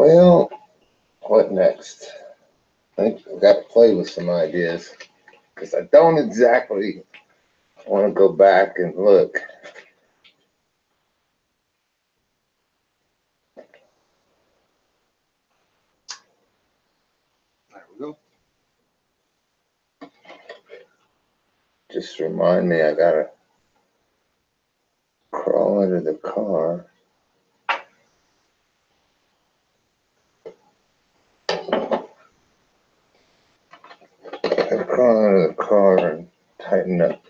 Well, what next? I think I've got to play with some ideas because I don't exactly want to go back and look. There we go. Just remind me I gotta crawl under the car. Gotta crawl under the car and tighten up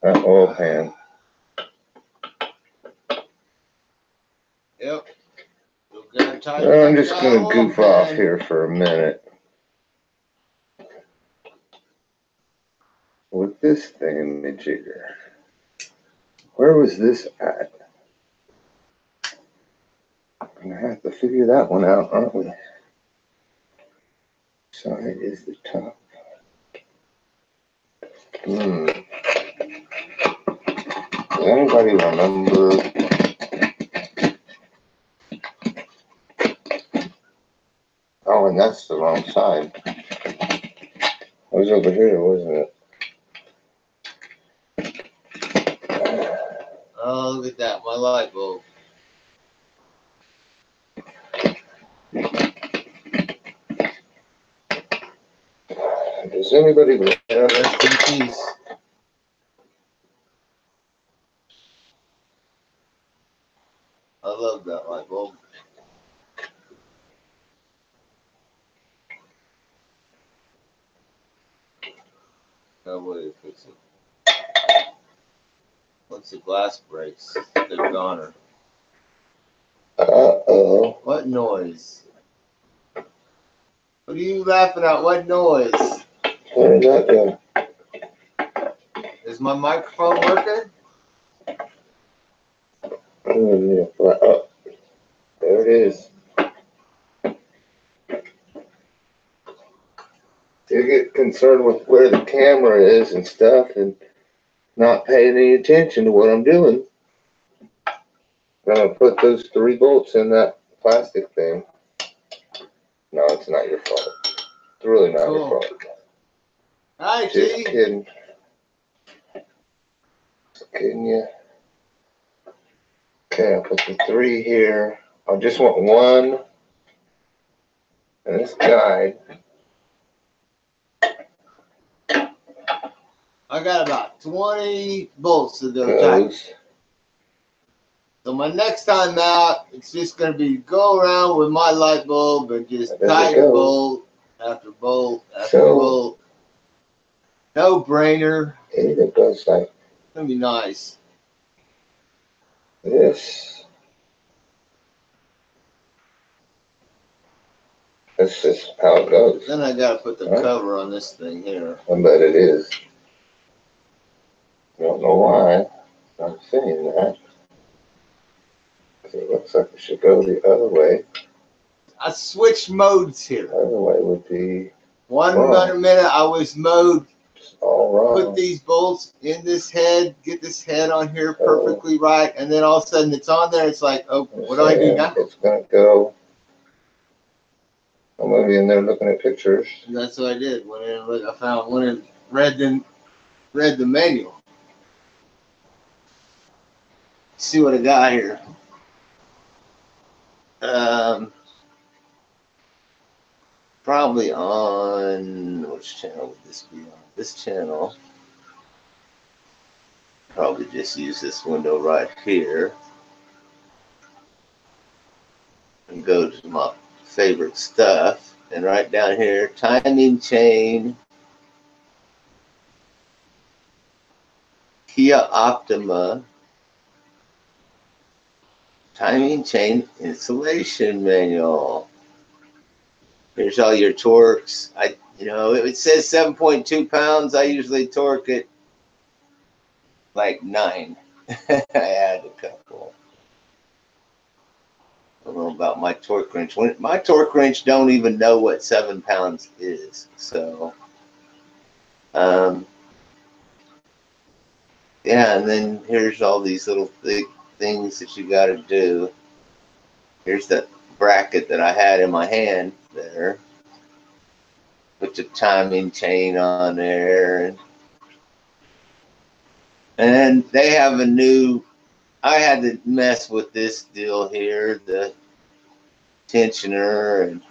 that oil pan. Yep. I'm just gonna goof off here for a minute with this thingamajigger. Where was this at? Gonna have to figure that one out, aren't we? Side is the top. Does anybody remember? Oh, and that's the wrong side. It was over here, wasn't it? Oh, look at that, my light bulb. Does anybody remember? Rest in peace. I love that light bulb. No way to fix it. Once the glass breaks, they're goner. Uh-oh. What noise? What are you laughing at? What noise? Where did that go? Is my microphone working? Oh, there it is. You get concerned with where the camera is and stuff and not paying any attention to what I'm doing. Gonna put those 3 bolts in that plastic thing. No, it's not your fault. It's really not your fault. Hi, Just G. kidding. Just kidding you. Okay, I'll put the 3 here. I just want 1 in this guide. I got about 20 bolts to go tight. So my next time out, it's just going to be go around with my light bulb and just tighten bolt after bolt after bolt. No brainer. It goes like It's going to be nice. this. That's just how it goes. Then I got to put the cover on this thing here. I bet it is. Don't know why I'm saying that. It looks like it should go the other way. I switched modes here. The other way would be one minute I was mode. All wrong. Put these bolts in this head, get this head on here perfectly right, and then all of a sudden it's on there. It's like, oh, what do I do now? It's gonna go. I'm gonna be in there looking at pictures. And that's what I did. Went in and looked. I found one and read the manual. Let's see what I got here. Probably on which channel would this be on? This channel. Probably just use this window right here and go to my favorite stuff. And right down here, timing chain, Kia Optima, timing chain insulation manual. Here's all your torques. It says 7.2 pounds. I usually torque it like 9. I add a couple. I don't know about my torque wrench. My torque wrench don't even know what 7 pounds is. So, yeah, and then here's all these little things that you got to do. Here's the bracket that I had in my hand there. Put the timing chain on there. And they have a new, I had to mess with this deal here, the tensioner, and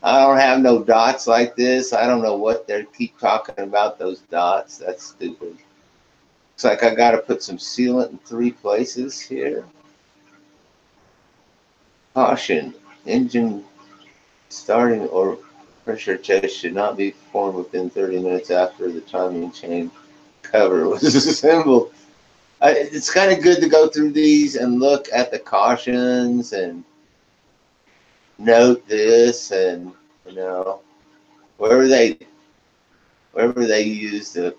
I don't have no dots like this. I don't know what they keep talking about, those dots. That's stupid. Looks like I got to put some sealant in 3 places here. Caution, engine starting or pressure test should not be performed within 30 minutes after the timing chain cover was assembled. It's kind of good to go through these and look at the cautions and note this, and you know, wherever they use the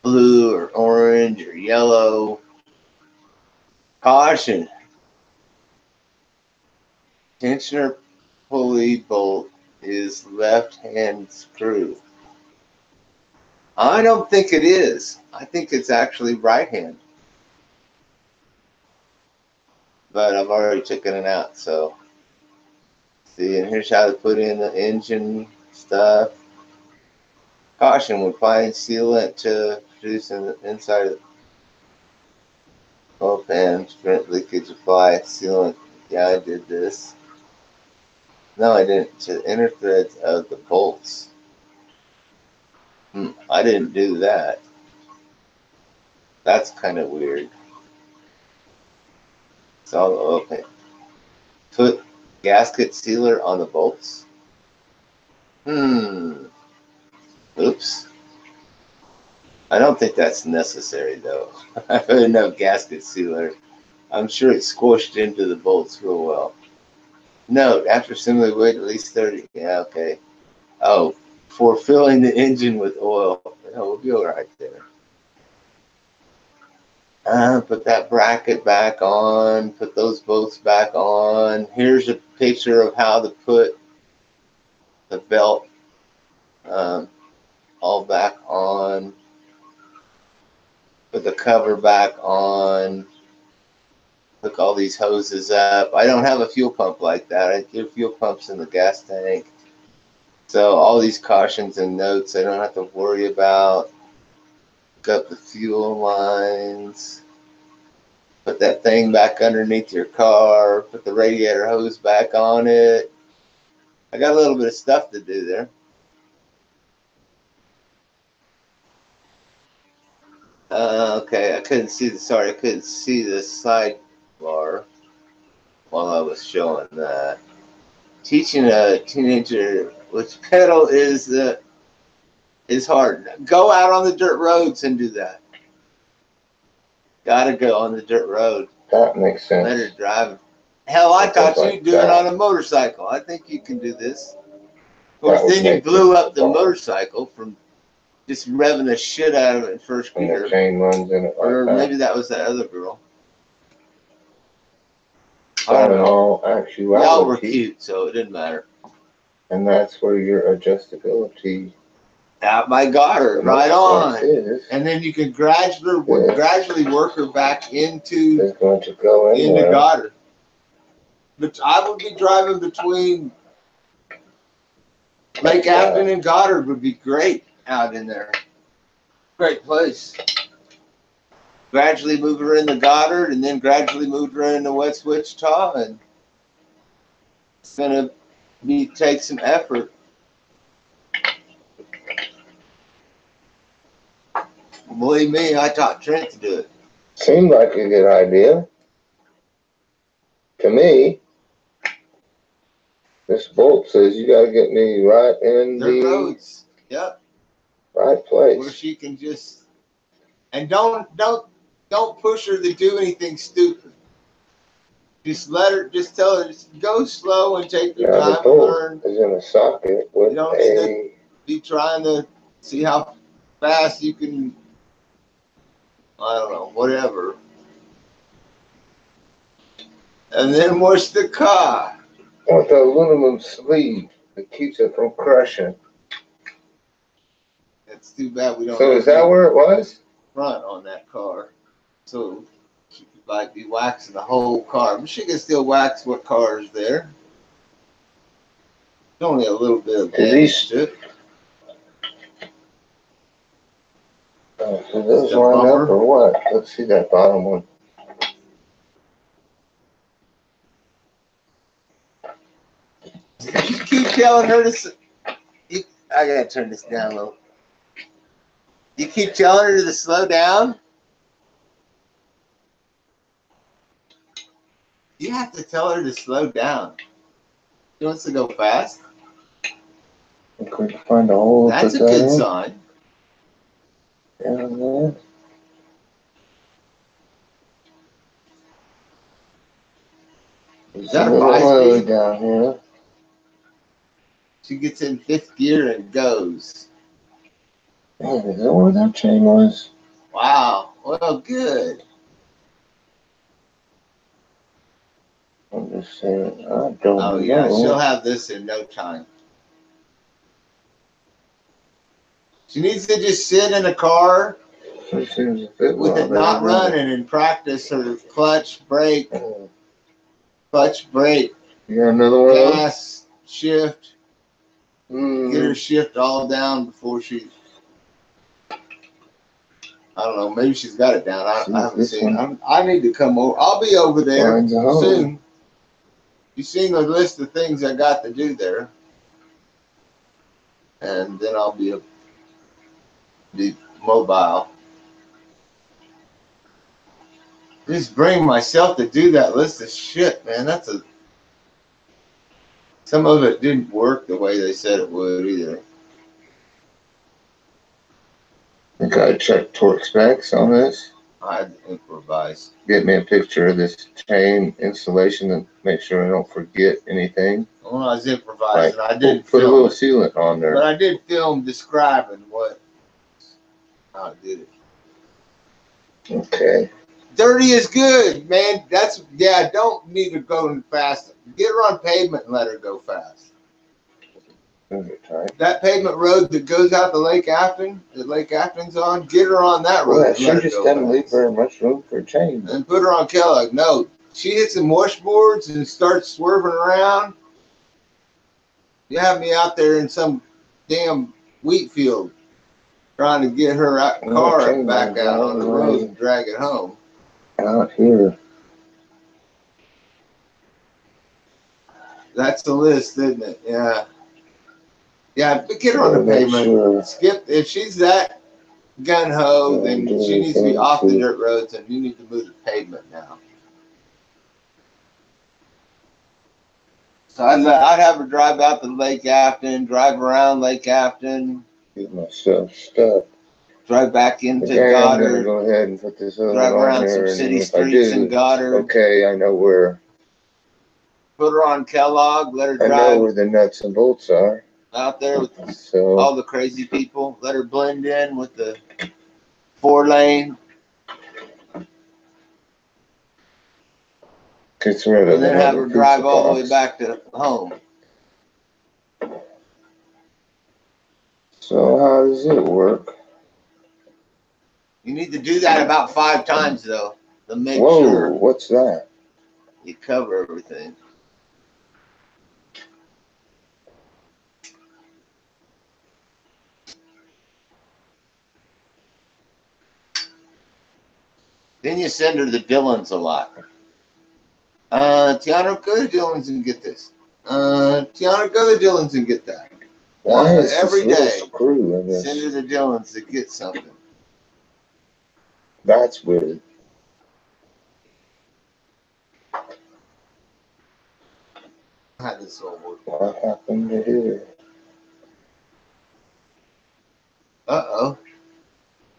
blue or orange or yellow, caution, tensioner pulley bolt is left hand screw. I don't think it is. I think it's actually right hand. But I've already taken it out, so see, and here's how to put in the engine stuff. Caution, when applying sealant to produce in the inside of the oil pan, prevent leakage, apply sealant. Yeah, I did this. No, I didn't. To the inner threads of the bolts. I didn't do that. That's kind of weird. So, okay. Put gasket sealer on the bolts. Oops. I don't think that's necessary, though. I put enough gasket sealer. I'm sure it squished into the bolts real well. Note, after assembly, wait at least 30. Yeah, okay. Oh, for filling the engine with oil. We'll be all right there. Put that bracket back on. Put those bolts back on. Here's a picture of how to put the belt all back on. Put the cover back on. Hook all these hoses up. I don't have a fuel pump like that. I give fuel pumps in the gas tank. So all these cautions and notes I don't have to worry about. Hook up the fuel lines. Put that thing back underneath your car. Put the radiator hose back on it. I got a little bit of stuff to do there. Okay, I couldn't see the sidebar while I was showing that. Teaching a teenager which pedal is hard. Go out on the dirt roads and do that. Gotta go on the dirt road. That makes sense. Better drive. Hell, I taught you to do it on a motorcycle. I think you can do this. Of course, then you blew up the motorcycle from just revving the shit out of it in first gear. And the chain runs in it like or that. Maybe that was that other girl. I don't know. Actually, y'all were cute, so it didn't matter. And that's where your adjustability. I got her right on, and then you can gradually work her back into. It's going to go in the Goddard. But I would be driving between Lake Afton and Goddard would be great out in there. Great place. Gradually move her into Goddard, and then gradually move her into West Wichita, and it's gonna take some effort. Believe me, I taught Trent to do it. Seemed like a good idea to me. This bolt says you got to get me right in the roads. Yep. Right place. Where she can just, and don't push her to do anything stupid. Just tell her, just go slow and take your time to learn. Is in a socket with you don't be trying to see how fast you can. I don't know, whatever. And then what's the car? With the aluminum sleeve that keeps it from crushing. That's too bad we don't. So is that where it was? Front on that car. So might be waxing the whole car. But she can still wax what car is there. It's only a little bit of damage to it. So those line up or what? Let's see that bottom one. You keep telling her to. I gotta turn this down a little. You keep telling her to slow down. You have to tell her to slow down. She wants to go fast. Okay, find a hole. That's a good sign. Down there. Is that a 5-speed? Down here. She gets in 5th gear and goes. Man, is that where that chain was? Wow. Well, good. I'm just saying, I don't know. Oh, yeah, she'll have this in no time. She needs to just sit in a car with it not running and practice her clutch, brake. Clutch, brake. You got another one? Gas, shift. Get her shift all down before she. I don't know. Maybe she's got it down. I haven't seen it. I need to come over. I'll be over there soon. You've seen the list of things I got to do there. And then I'll be mobile. Just bring myself to do that list of shit, man. Some of it didn't work the way they said it would either. I gotta check torque specs on this. I'd improvise. Get me a picture of this chain installation and make sure I don't forget anything. When I was improvising, I didn't put a little sealant on there. But I did film describing how I did it. Okay. Dirty is good, man. Don't need to go fast. Get her on pavement and let her go fast. That pavement road that goes out to Lake Afton, that Lake Afton's on, get her on that road. Well, sure just doesn't leave very much room for a change. And put her on Kellogg. No, she hits some washboards and starts swerving around. You have me out there in some damn wheat field trying to get her car back out on the road and drag it home. Out here. That's the list, isn't it? Yeah. Yeah, but get her on the pavement. Sure. Skip. If she's that gun-ho, then she needs to be off the dirt roads, and you need to move to pavement now. So I'd have her drive out to Lake Afton, drive around Lake Afton. Get myself stuck. Drive back into Goddard. I'm gonna go ahead and put this over drive around here, some city streets in Goddard. Okay, I know where. Put her on Kellogg. Let her drive. I know where the nuts and bolts are. Out there with all the crazy people. Let her blend in with the 4-lane. Gets rid of and then have her drive all the way back to home. So how does it work? You need to do that about 5 times though, to make sure. Whoa, what's that? You cover everything. Then you send her to Dillon's a lot. Tiana, go to Dillon's and get this. Tiana, go to Dillon's and get that. Why is every day screw in this? Send her to Dillon's to get something. That's weird. How this all work? What happened to here? Uh-oh.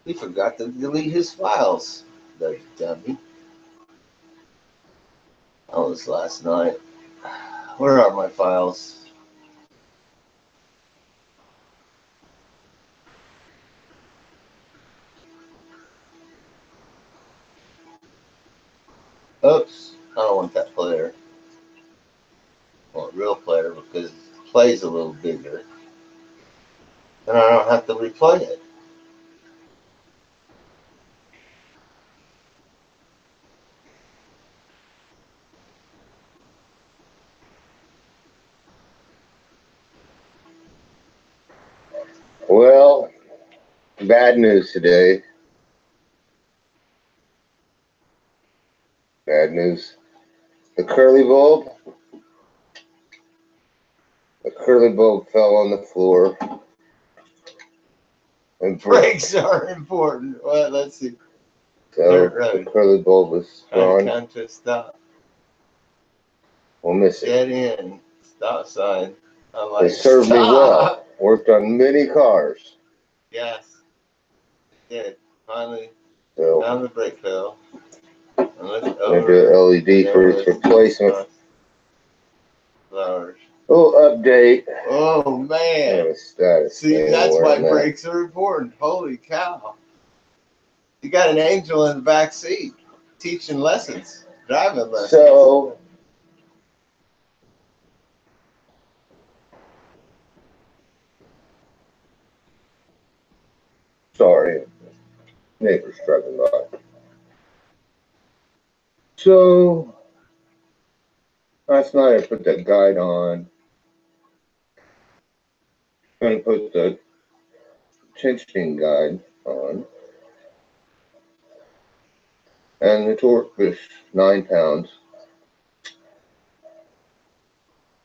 He forgot to delete his files. The dummy. That was last night. Where are my files? Oops. I don't want that player. I want a real player because it plays a little bigger. And I don't have to replay it. bad news today. Bad news. The curly bulb fell on the floor. And brakes are important. Well, let's see. So the curly bulb was gone. Come to a stop. We'll miss it. Dead end. Stop sign. They served me well. Worked on many cars. Yes. It did. Finally found the brake pedal. I'm going to do an LED for its replacement. Flowers. Oh, update. Oh, man. See, that's why brakes are important. Holy cow. You got an angel in the back seat teaching lessons, driving lessons. So, sorry. Neighbor's driving by. So, last night I put that guide on. I'm going to put the tensioning guide on. And the torque was 9 pounds.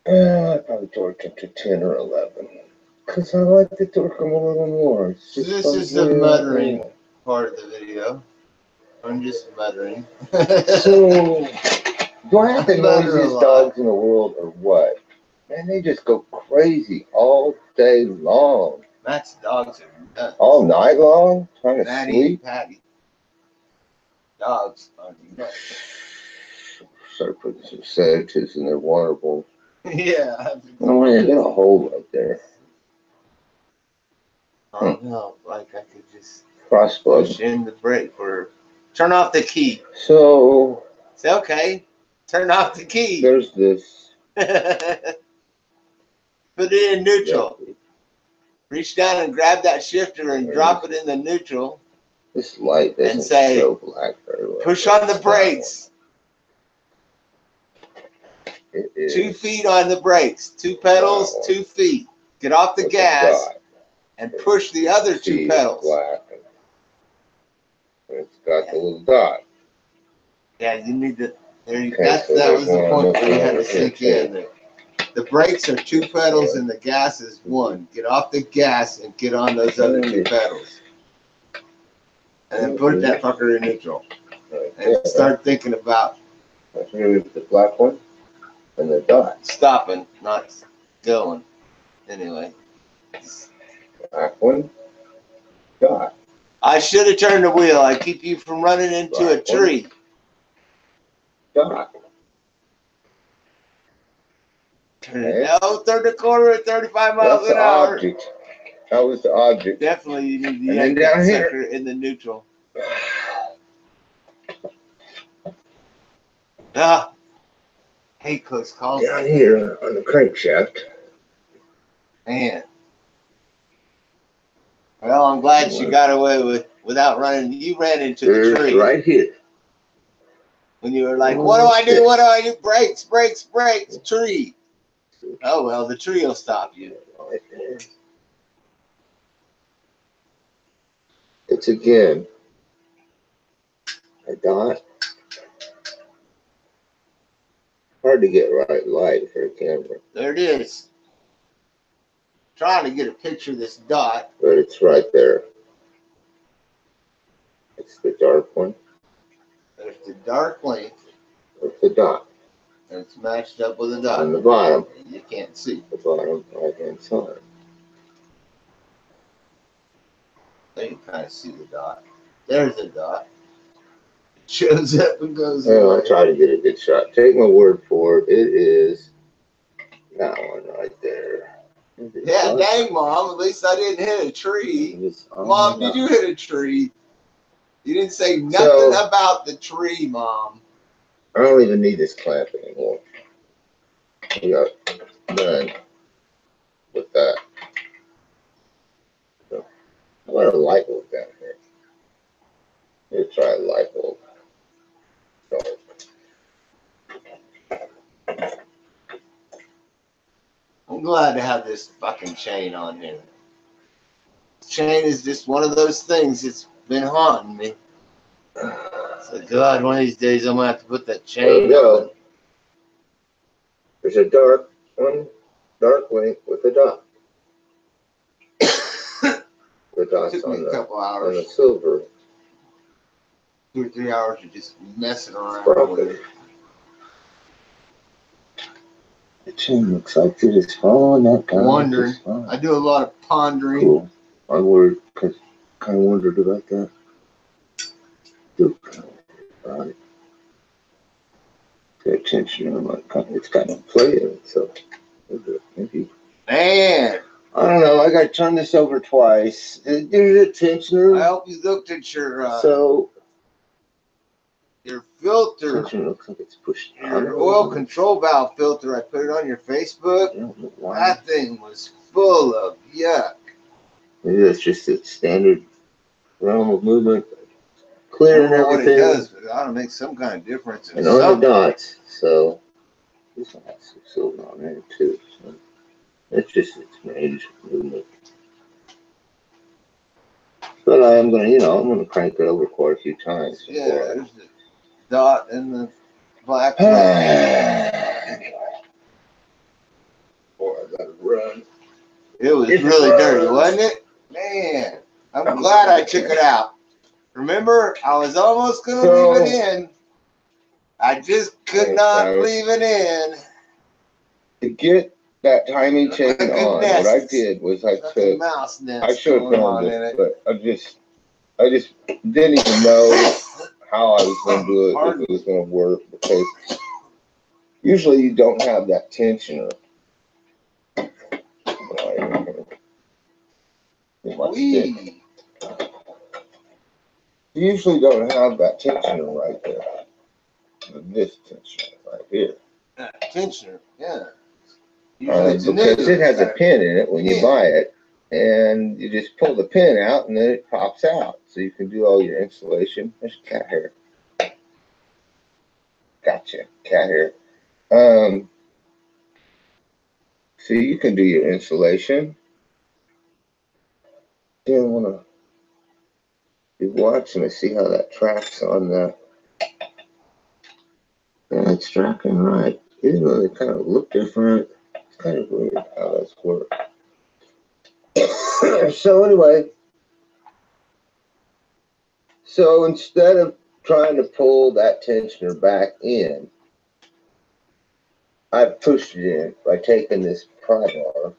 I probably torqued it to 10 or 11. Because I like to torque them a little more. So this is the muttering part of the video. I'm just muttering. So, do I have the noisiest dogs in the world or what? Man, they just go crazy all day long. Matt's dogs are nuts. All night long? Trying to sleep? Patty. Dogs are nuts. Start putting some sedatives in their water bowl. Yeah. Oh, man, get a hole right there. Oh, no. Like I could just push in the brake or turn off the key. So. Say, okay. Turn off the key. There's this. Put it in neutral. Yep. Reach down and grab that shifter and drop it in the neutral. This light doesn't show black very well. Push on the brakes. It is 2 feet on the brakes. 2 pedals, 2 feet. Get off the gas and push the other 2 pedals. Black. It's got the little dot. Yeah, you need to. That was the point where you had to sink in. The brakes are 2 pedals and the gas is 1. Get off the gas and get on those other 2 pedals. And then put that fucker in neutral. And start thinking about the black one and the dot. Stopping, not going. Anyway. Black one, dot. I should have turned the wheel. I keep you from running into a tree. Dot. Turn the corner at 35 miles an hour. Object. That was the object. Definitely you need to yank that sucker in the neutral. Hey, close call. Down here on the crankshaft. Man. Well, I'm glad she got away without running. You ran into the tree. Right here. When you were like, what do I do? What do I do? Brakes, brakes, brakes. Tree. Oh, well, the tree will stop you. It's again a dot. Hard to get right light for a camera. There it is. Trying to get a picture of this dot. But it's right there. It's the dark one. There's the dark link. It's the dot. And it's matched up with a dot. On the bottom. You can't see. The bottom right-hand side. There you kind of see the dot. There's the dot. It shows up and goes away. I'll try to get a good shot. Take my word for it. It is that one right there. Yeah, dang, Mom. At least I didn't hit a tree. Mom, did you hit a tree? You didn't say nothing about the tree, Mom. I don't even need this clamp anymore. We got done with that. So, I got a light bulb down here. Let's try a light bulb. I'm glad to have this fucking chain on here. chain is just one of those things that's been haunting me. So God, one of these days I'm gonna have to put that chain on. There's a dark link with a dot. The dots It took me on a couple hours. the silver. 2 or 3 hours of just messing around with it. The chain looks like it is following that guy. Wondering. I do a lot of pondering. Cool. I worried because kind of wondered about that. Right. Pay attention. I'm like, it's got no play in it, so maybe. Man. I don't know. I got to turn this over twice. There's a tensioner. I hope you looked at your filter. Tensioner looks like it's pushed out. Your oil control valve filter. I put it on your Facebook. I don't know why. That thing was full of yuck. Maybe that's just a standard realm of movement. Clearing everything. What it does, but it ought to make some kind of difference. And on the dots, so this one has some silver on there too. So it's just its range of movement. But I am gonna, I'm gonna crank it over quite a few times. Yeah, there's the dot and the black. Boy, I gotta run. It was really dirty, wasn't it? Man, I'm glad I took it out. Remember, I was almost going to leave it in. I just could not leave it in. To get that timing chain on, what I did was I should have filmed it, but I just didn't even know how I was going to do it, if it was going to work, because usually you don't have that tensioner. You usually don't have that tensioner right there. This tensioner right here. Tensioner, yeah. Because it has a pin in it when you buy it, and you just pull the pin out and then it pops out. So you can do all your installation. There's cat hair. Gotcha, cat hair. So you can do your installation. Didn't want to be watching to see how that tracks on the. Yeah, it's tracking right. Even though they kind of look different, it's kind of weird how that's work. So anyway, so instead of trying to pull that tensioner back in, I pushed it in by taking this pry bar.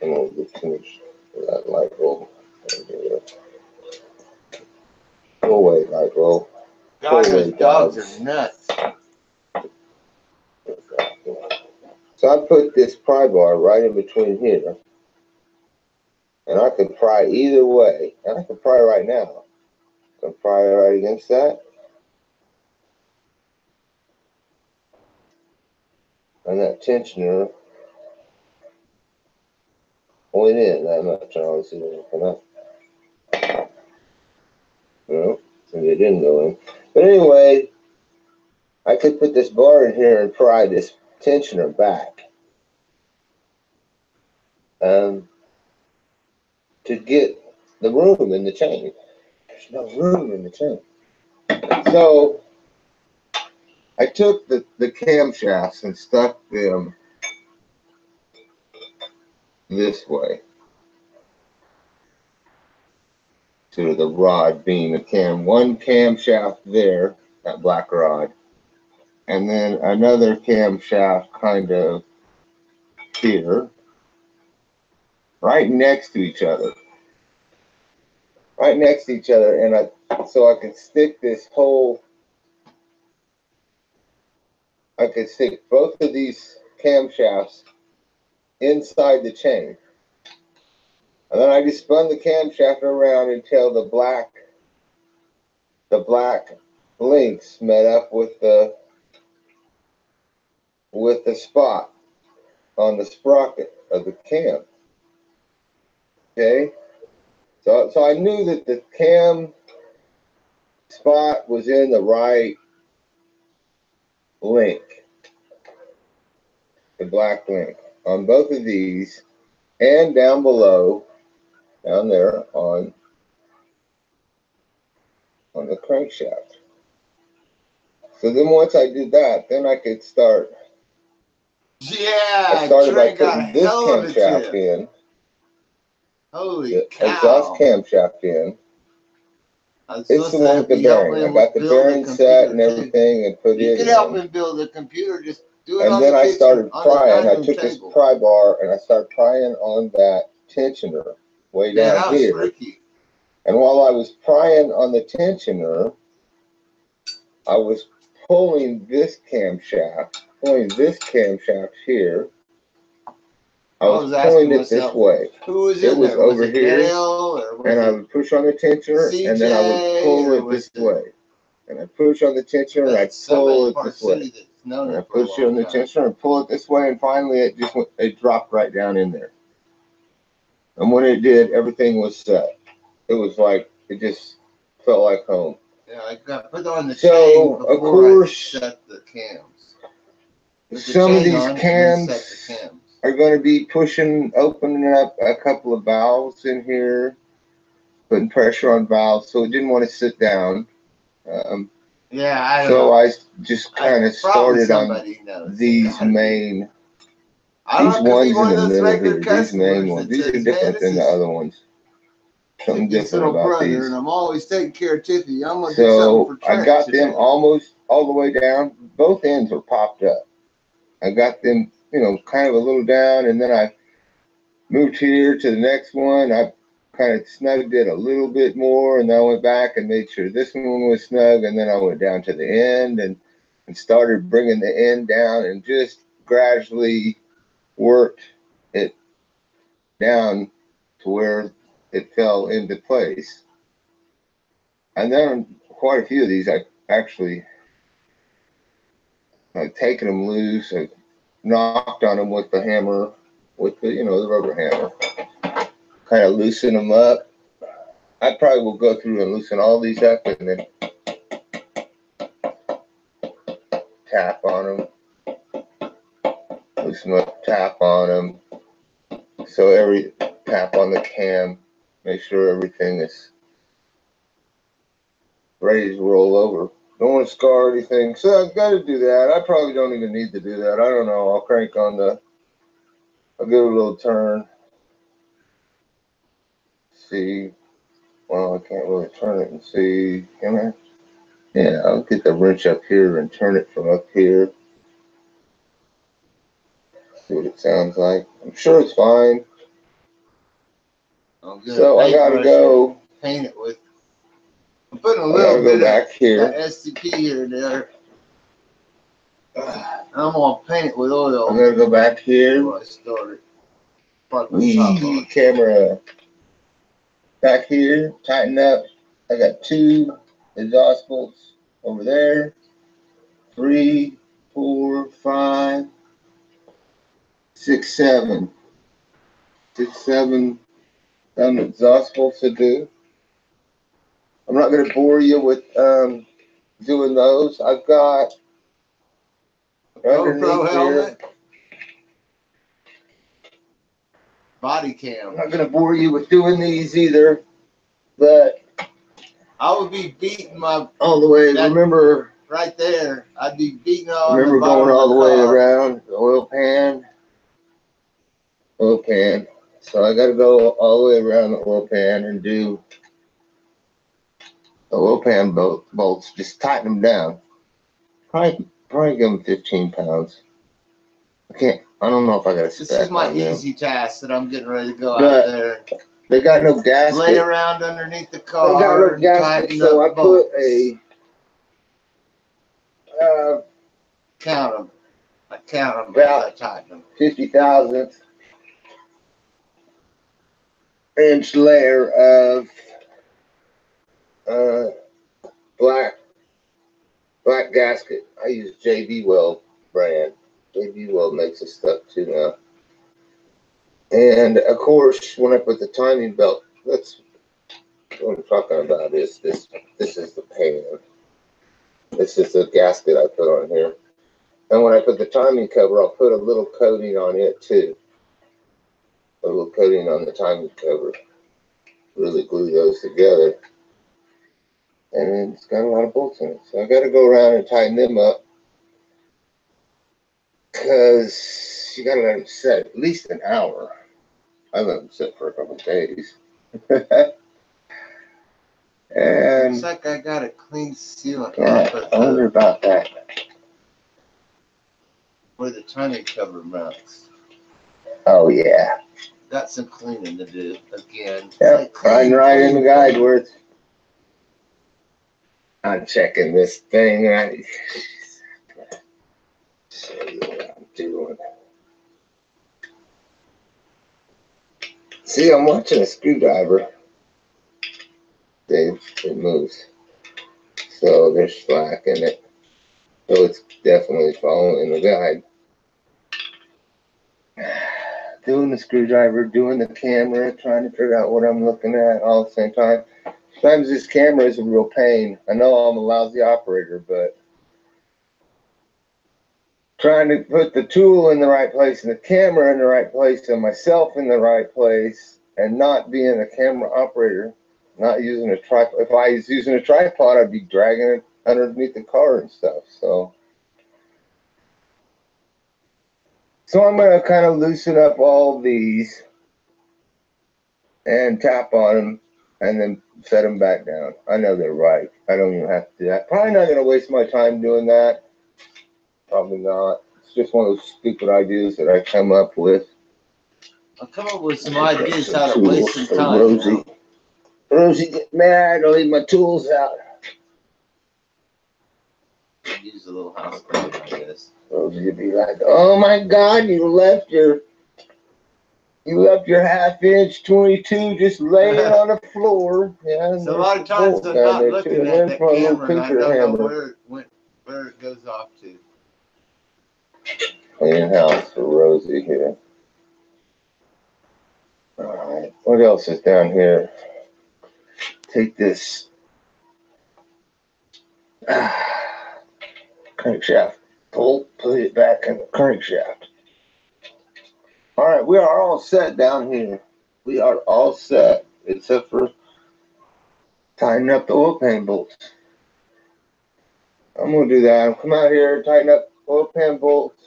I'm gonna get finished with that light bulb. Go away, light bulb. God, those dogs are nuts. So I put this pry bar right in between here, and I can pry either way, and I can pry right now. I can pry right against that, and that tensioner went in. I'm not trying to see it come out. No, and it didn't go in. But anyway, I could put this bar in here and pry this tensioner back. To get the room in the chain. There's no room in the chain. So I took the camshafts and stuck them this way to the rod being a cam. One camshaft there, that black rod, and then another camshaft kind of here, right next to each other. Right next to each other, and so I could stick this whole. I could stick both of these camshafts inside the chain, and then I just spun the camshaft around until the black links met up with the spot on the sprocket of the cam. Okay, so I knew that the cam spot was in the right link, the black link on both of these. and down below, down there on the crankshaft. So then once I did that, then I could start. Yeah, I started by Trent got a putting this hell of a camshaft tip. in, Holy the cow. exhaust camshaft in. It's the one with the bearing. I got the bearing set and everything and put it in. You could help him build the computer, just do it and on then the I kitchen, started on prying. the I dining took room this table. pry bar and I started prying on that tensioner way Yeah, down that was here. freaky. And while I was prying on the tensioner, I was pulling this camshaft here. I was pulling it this way. Who was it in was there? over Was it here, Dale, or was and I it would push on the tensioner, CJ, and then I would pull it this way. And I push on the tensioner, and I pull it this way. And I push on the tensioner and pull it this way, and finally it dropped right down in there. And when it did, everything was set. It was like, it just felt like home. Yeah, I got put on the chain before of course, I set the cams. Some of these cams are going to be opening up a couple of valves in here, putting pressure on valves, so it didn't want to sit down. Yeah, I don't so know. I just kind of started on these main. These ones in the middle here, these main ones, these are different than the other ones. Something different about these. And I'm always taking care of Tiffy. I'm gonna do something for Trent I got today. them almost all the way down. Both ends are popped up. I got them, kind of a little down, and then I moved here to the next one. I kind of snugged it a little bit more, and then I went back and made sure this one was snug, and then I went down to the end and started bringing the end down and just gradually worked it down to where it fell into place. And then quite a few of these, I actually taken them loose. I knocked on them with the hammer, with the the rubber hammer, kind of loosen them up. I probably will go through and loosen all these up and then tap on them, loosen up, tap on them. So every tap on the cam, make sure everything is ready to roll over. Don't want to scar anything, so I've got to do that. I probably don't even need to do that. I don't know. I'll crank on I'll give it a little turn. See. Well, I can't really turn it and see. Can I? Yeah, I'll get the wrench up here and turn it from up here. See what it sounds like. I'm sure it's fine. So I gotta go. Paint it with. I'm putting a little bit back here. Of SCP here and there. I'm gonna paint it with oil. I'm gonna go back here. Before I start it. Put the top on. Camera back here. Tighten up. I got 2 exhaust bolts over there. 3, 4, 5, 6, 7. 6, 7 exhaust bolts to do. I'm not going to bore you with doing those. I've got underneath here. Body cam. I'm not going to bore you with doing these either, but I would be beating my all the way. Remember right there? I'd be beating all. Remember going all the way around the oil pan. So I got to go all the way around the oil pan and do the oil pan bolts. Just tighten them down. Probably give them 15 pounds. I don't know if I got a spec. This is my easy task that I'm getting ready to go out there. They got no gasket. Lay around underneath the car. They got no gasket, so I put a. Count them. I count them. About 50 thousandth inch layer of black gasket. I use JB Weld brand. JB Weld makes this stuff too now. And of course, when I put the timing belt, that's what I'm talking about. This is the pan. This is the gasket I put on here. And when I put the timing cover, I'll put a little coating on it too. a little coating on the timing cover. Really glue those together. And it's got a lot of bolts in it. So I got to go around and tighten them up, because you got to let them set at least an hour. I let them sit for a couple of days. And looks like I got a clean sealant. Yeah, I wonder about that. Where the timing cover mounts. Oh yeah. Got some cleaning to do again. Yep, riding right in the guide where it's. I'm checking this thing. Right. Show you what I'm doing. See, I'm watching a screwdriver. It moves. So there's slack in it. So it's definitely following the guide. Doing the screwdriver, doing the camera, trying to figure out what I'm looking at all at the same time. Sometimes this camera is a real pain. I know I'm a lousy operator, but trying to put the tool in the right place and the camera in the right place and myself in the right place and not being a camera operator, not using a tripod. If I was using a tripod, I'd be dragging it underneath the car and stuff. So I'm going to kind of loosen up all these and tap on them and then set them back down. I know they're right. I don't even have to do that. Probably not going to waste my time doing that. Probably not. It's just one of those stupid ideas that I come up with. I'll come up with some ideas how to waste some time. Rosie. Rosie get mad. I'll leave my tools out. Use a little house cleaner, I guess. Rosie would be like, "Oh my God, you left your half-inch 22 just laying on the floor." Yeah. So a lot of times I'm not looking at that camera and I don't know where it goes off to. Clean house for Rosie here. All right, what else is down here? Take this crankshaft bolt, put it back in the crankshaft. All right, we are all set down here. We are all set, except for tightening up the oil pan bolts. I'm going to do that. I'll come out here, tighten up oil pan bolts,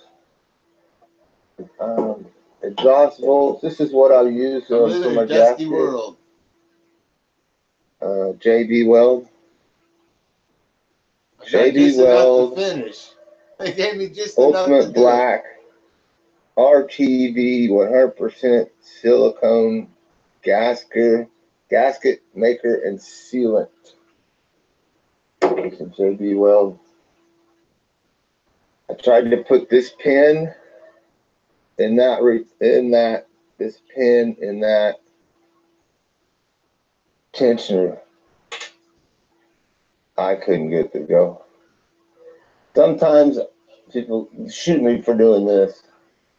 exhaust bolts. This is what I'll use for my dusty world. JB Weld. JB Weld. Finish. They gave me just Ultimate Black. RTV 100% silicone gasket maker and sealant. Some JB Weld. I tried to put this pin in that tensioner. I couldn't get it to go. Sometimes people shoot me for doing this.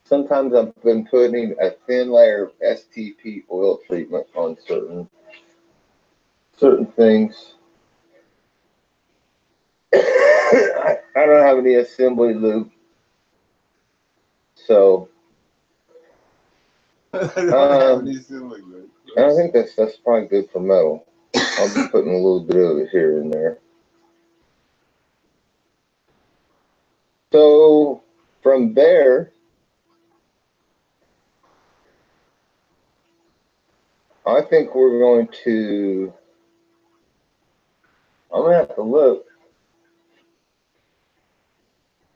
Sometimes I've been putting a thin layer of STP oil treatment on certain things. I don't have any assembly lube, so I don't think that's probably good for metal. I'll be putting a little bit of it here and there. So from there, I think we're going to. I'm gonna have to look.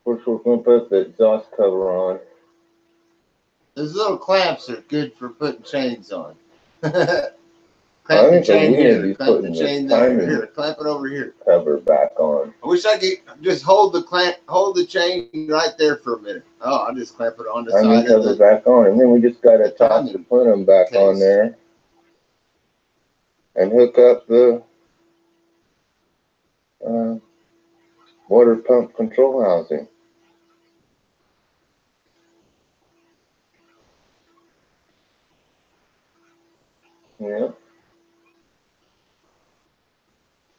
We're going to put the exhaust cover on. Those little clamps are good for putting chains on. Clamp the chain here, clamp the chain there, here, clamp it over here. Cover back on. I wish I could just hold the chain right there for a minute. Oh, I'll just clamp it on the side of the back on, and then we just got to toss the plenum back on there and hook up the water pump control housing. Yeah.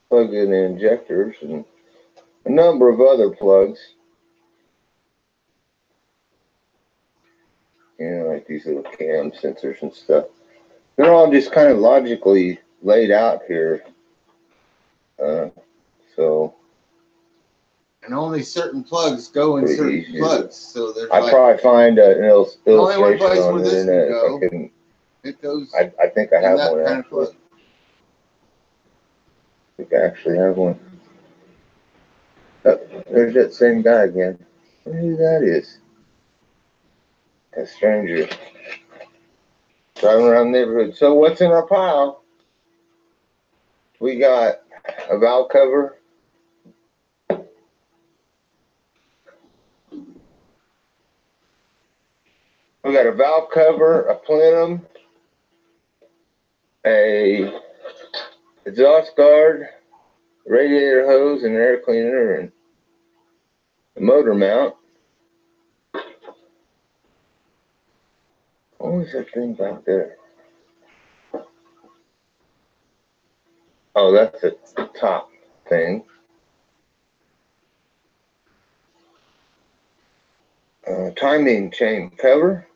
Plug in the injectors and a number of other plugs. You know, like like these little cam sensors and stuff. They're all just kind of logically laid out here. So. And only certain plugs go in certain plugs. So there's I'd probably find an illustration on the internet if I can. It goes. I think I have one actually. I think I actually have one. Oh, there's that same guy again. I wonder who that is. A stranger. Driving around the neighborhood. So what's in our pile? We got a valve cover. We got a valve cover, a plenum, a exhaust guard, radiator hose, and air cleaner, and a motor mount. What was that thing back there? Oh, that's the top thing. Timing chain cover,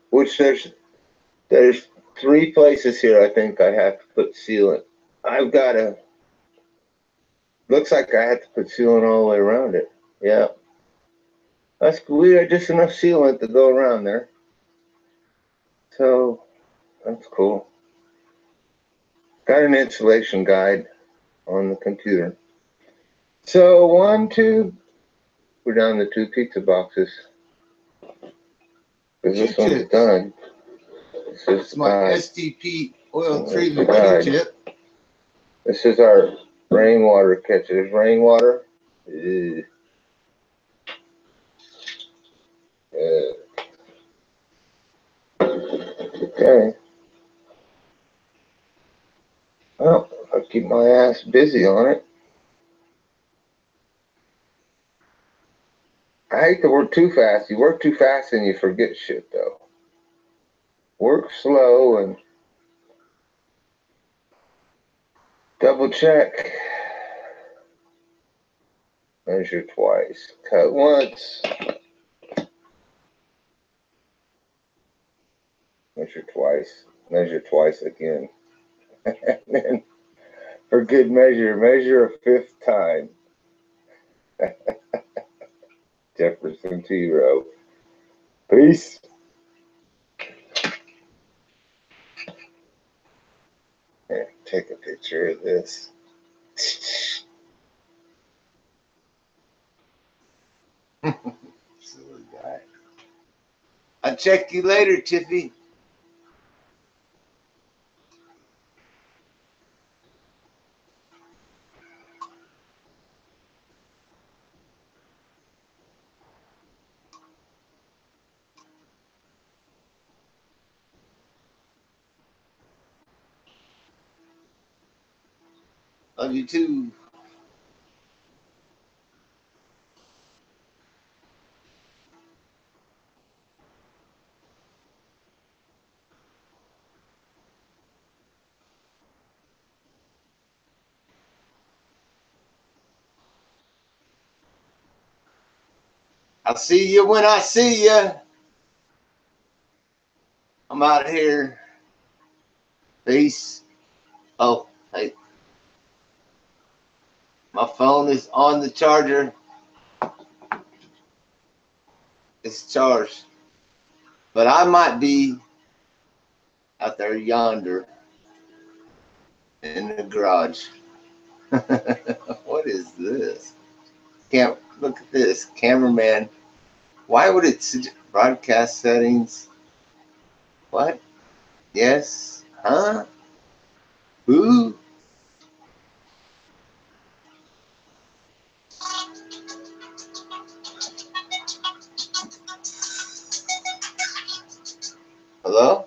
which there's 3 places here I think I have to put sealant. I've got a, looks like I have to put sealant all the way around it. Yeah. That's cool. We got just enough sealant to go around there. So, that's cool. Got an installation guide on the computer. So, 1, 2, we're down to 2 pizza boxes. Because this one's done. It's my SDP oil treatment Q-tip. This is our rainwater catcher. There's rainwater. Okay. Well, I'll keep my ass busy on it. I hate to work too fast. You work too fast and you forget shit, though. Work slow and double check. Measure twice. Cut once. Measure twice. Measure twice again. And then, for good measure, measure a 5th time. Jefferson T. Rowe. Peace. Here, take a picture of this. Silly guy. I'll check you later, Tiffy. Love you too. I'll see you when I see you. I'm out of here. Peace. Oh, hey. My phone is on the charger. It's charged. But I might be out there yonder in the garage. What is this? Can't look at this. Cameraman. Why would it broadcast settings? What? Yes. Huh? Who? Hello?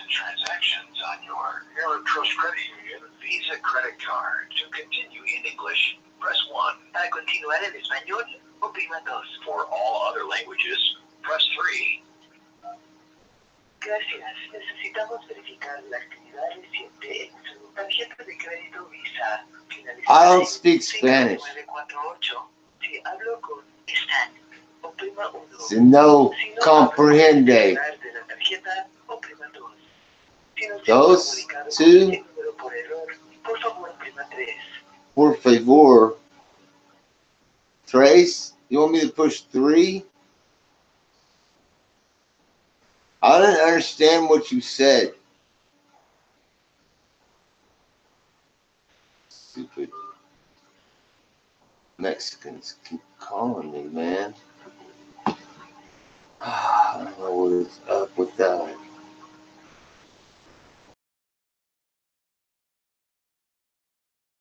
Transactions on your Aerotrust Credit Union Visa credit card. To continue in English, press 1. Para continuar en español, oprima 2. For all other languages, press 3. Gracias. Necesitamos verificar la actividad reciente en su tarjeta de crédito Visa. I don't speak Spanish. 5948. Si hablo con Stan, oprima 1. So no comprehende. De la tarjeta, oprima 2. Si no se ha Those comunicado con two, este número por error, por favor, oprima 3. por favor. Trace, you want me to push 3? I didn't understand what you said. Stupid Mexicans keep calling me, man. I don't know what is up with that.